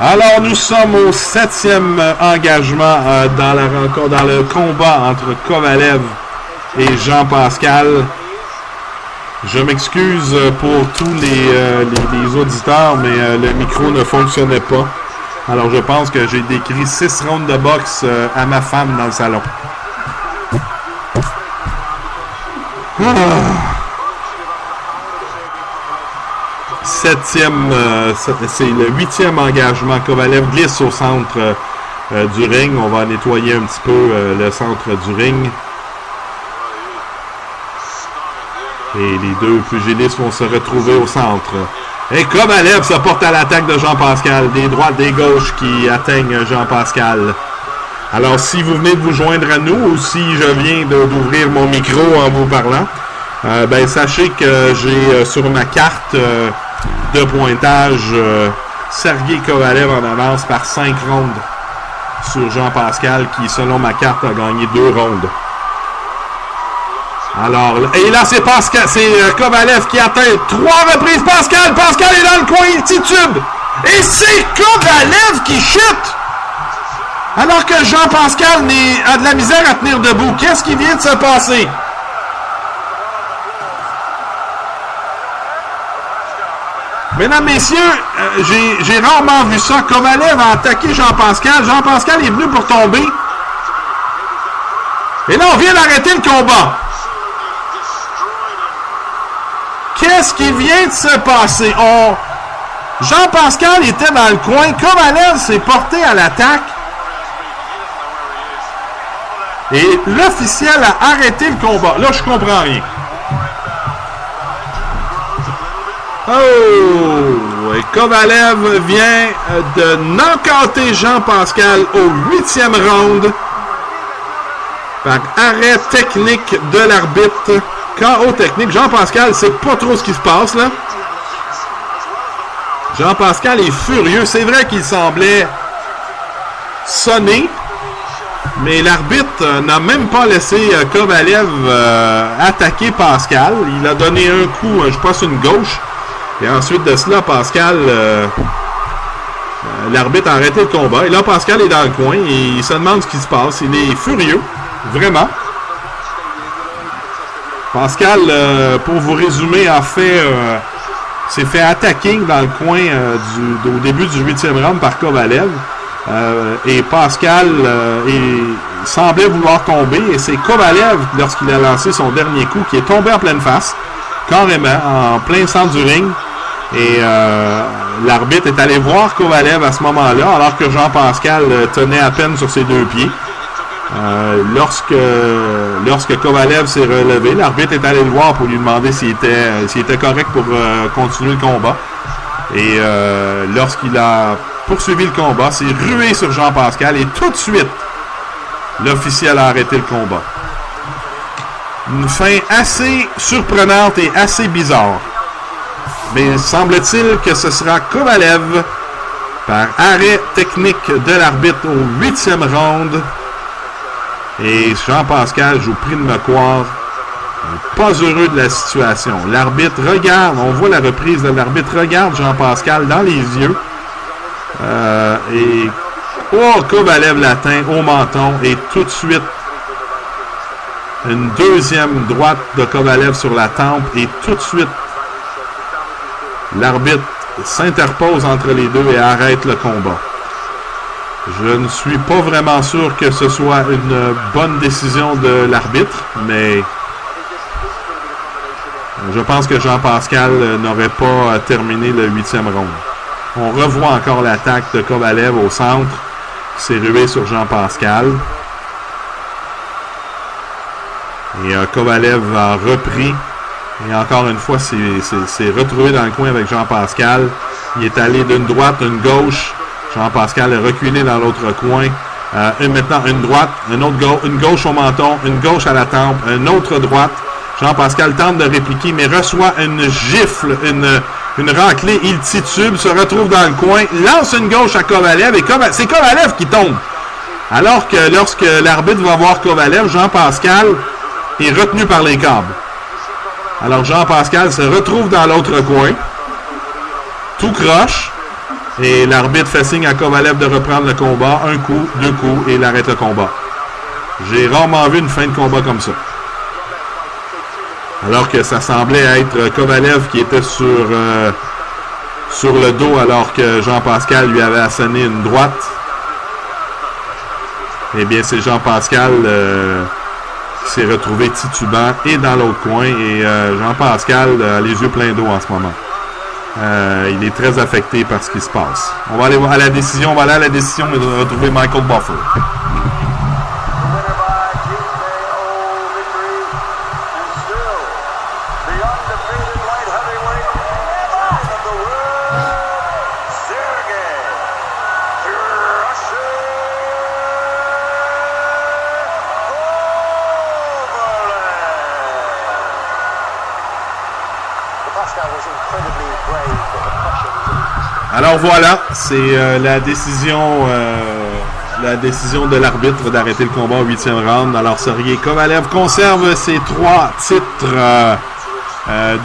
Alors, nous sommes au 7e engagement dans la rencontre, dans le combat entre Kovalev et Jean-Pascal. Je m'excuse pour tous les auditeurs, mais le micro ne fonctionnait pas. Alors, je pense que j'ai décrit 6 rounds de boxe à ma femme dans le salon. C'est le 8e engagement. Kovalev glisse au centre du ring. On va nettoyer un petit peu le centre du ring. Et les deux pugilistes vont se retrouver au centre. Et Kovalev se porte à l'attaque de Jean-Pascal. Des droites, des gauches qui atteignent Jean-Pascal. Alors, si vous venez de vous joindre à nous ou si je viens d'ouvrir mon micro en vous parlant, sachez que j'ai sur ma carte de pointage Sergei Kovalev en avance par 5 rondes sur Jean-Pascal qui, selon ma carte, a gagné 2 rondes. Alors, et là, c'est Kovalev qui atteint 3 reprises Pascal. Pascal est dans le coin, il titube. Et c'est Kovalev qui chute. Alors que Jean-Pascal a de la misère à tenir debout. Qu'est-ce qui vient de se passer? Mesdames, messieurs, j'ai rarement vu ça. Kovalev a attaqué Jean-Pascal. Jean-Pascal est venu pour tomber. Et là, on vient d'arrêter le combat. Qu'est-ce qui vient de se passer? Jean-Pascal était dans le coin. Kovalev s'est porté à l'attaque. Et l'officiel a arrêté le combat. Là, je comprends rien. Oh! Et Kovalev vient de knockouter Jean-Pascal au 8e round par arrêt technique de l'arbitre. KO technique. Jean-Pascal, c'est pas trop ce qui se passe, là. Jean-Pascal est furieux. C'est vrai qu'il semblait sonner, mais l'arbitre n'a même pas laissé Kovalev attaquer Pascal. Il a donné un coup, je pense, une gauche. Et ensuite de cela, Pascal, l'arbitre a arrêté le combat. Et là, Pascal est dans le coin et il se demande ce qui se passe. Il est furieux, vraiment. Pascal, pour vous résumer, s'est fait attaquer dans le coin au début du 8e round par Kovalev. Et Pascal semblait vouloir tomber. Et c'est Kovalev, lorsqu'il a lancé son dernier coup, qui est tombé en pleine face, carrément, en plein centre du ring. Et l'arbitre est allé voir Kovalev à ce moment-là, alors que Jean-Pascal tenait à peine sur ses 2 pieds. Lorsque Kovalev s'est relevé, l'arbitre est allé le voir pour lui demander s'il était correct pour continuer le combat. Et lorsqu'il a poursuivi le combat, s'est rué sur Jean-Pascal et tout de suite, l'officiel a arrêté le combat. Une fin assez surprenante et assez bizarre. Mais semble-t-il que ce sera Kovalev par arrêt technique de l'arbitre au 8e round. Et Jean-Pascal, je vous prie de me croire, n'est pas heureux de la situation. L'arbitre regarde, on voit la reprise de l'arbitre, regarde Jean-Pascal dans les yeux. Kovalev l'atteint au menton et tout de suite, une deuxième droite de Kovalev sur la tempe et tout de suite, l'arbitre s'interpose entre les deux et arrête le combat. Je ne suis pas vraiment sûr que ce soit une bonne décision de l'arbitre, mais je pense que Jean-Pascal n'aurait pas terminé le 8e round. On revoit encore l'attaque de Kovalev au centre, qui s'est rué sur Jean-Pascal. Et Kovalev a repris. Et encore une fois, s'est retrouvé dans le coin avec Jean-Pascal. Il est allé d'une droite, une gauche. Jean-Pascal est reculé dans l'autre coin. Maintenant, une droite, une gauche au menton, une gauche à la tempe, une autre droite. Jean-Pascal tente de répliquer, mais reçoit une gifle, une raclée. Il titube, se retrouve dans le coin, lance une gauche à Kovalev et c'est Kovalev qui tombe. Alors que lorsque l'arbitre va voir Kovalev, Jean-Pascal est retenu par les câbles. Alors Jean-Pascal se retrouve dans l'autre coin, tout croche. Et l'arbitre fait signe à Kovalev de reprendre le combat. Un coup, 2 coups, et il arrête le combat. J'ai rarement vu une fin de combat comme ça. Alors que ça semblait être Kovalev qui était sur le dos alors que Jean-Pascal lui avait asséné une droite. Eh bien, c'est Jean-Pascal qui s'est retrouvé titubant et dans l'autre coin. Et Jean-Pascal a les yeux pleins d'eau en ce moment. Il est très affecté par ce qui se passe. On va aller à la décision. On va aller à la décision et retrouver Michael Buffer. Alors voilà, c'est la décision de l'arbitre d'arrêter le combat au 8e round. Alors Sergey Kovalev conserve ses 3 titres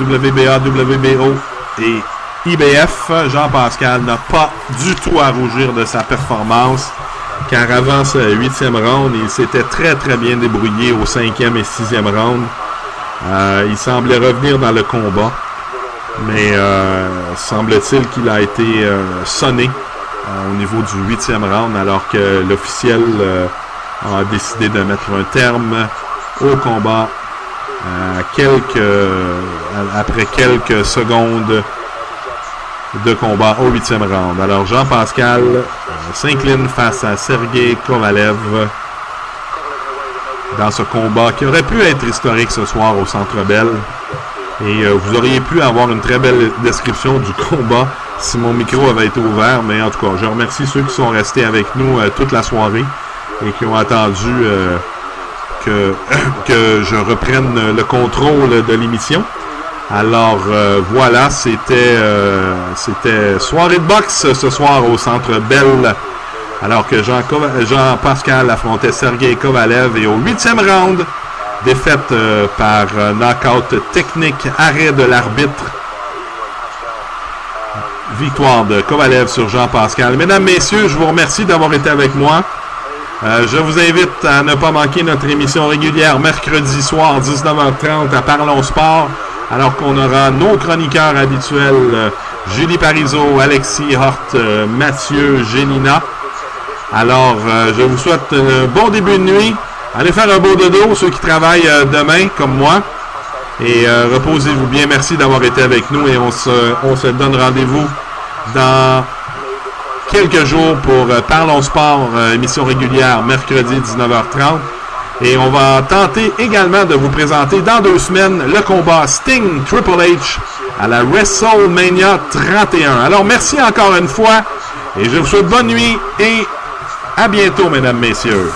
WBA, WBO et IBF. Jean-Pascal n'a pas du tout à rougir de sa performance, car avant ce 8e round, il s'était très très bien débrouillé au 5e et 6e round. Il semblait revenir dans le combat. Mais semble-t-il qu'il a été sonné au niveau du 8e round, alors que l'officiel a décidé de mettre un terme au combat après quelques secondes de combat au 8e round. Alors Jean-Pascal s'incline face à Sergey Kovalev dans ce combat qui aurait pu être historique ce soir au Centre Bell. Et vous auriez pu avoir une très belle description du combat si mon micro avait été ouvert. Mais en tout cas, je remercie ceux qui sont restés avec nous toute la soirée et qui ont attendu que je reprenne le contrôle de l'émission. Alors voilà, c'était soirée de boxe ce soir au Centre Bell. Alors que Jean-Pascal affrontait Sergey Kovalev et au 8e round, défaite par knockout technique, arrêt de l'arbitre. Victoire de Kovalev sur Jean-Pascal. Mesdames, messieurs, je vous remercie d'avoir été avec moi. Je vous invite à ne pas manquer notre émission régulière mercredi soir, 19h30 à Parlons Sport, alors qu'on aura nos chroniqueurs habituels, Julie Parizeau, Alexis Hort, Mathieu Génina. Alors, je vous souhaite un bon début de nuit. Allez faire un beau dodo, ceux qui travaillent demain, comme moi. Et reposez-vous bien. Merci d'avoir été avec nous. Et on se donne rendez-vous dans quelques jours pour Parlons Sport, émission régulière, mercredi 19h30. Et on va tenter également de vous présenter dans 2 semaines le combat Sting Triple H à la WrestleMania 31. Alors, merci encore une fois. Et je vous souhaite bonne nuit et à bientôt, mesdames, messieurs.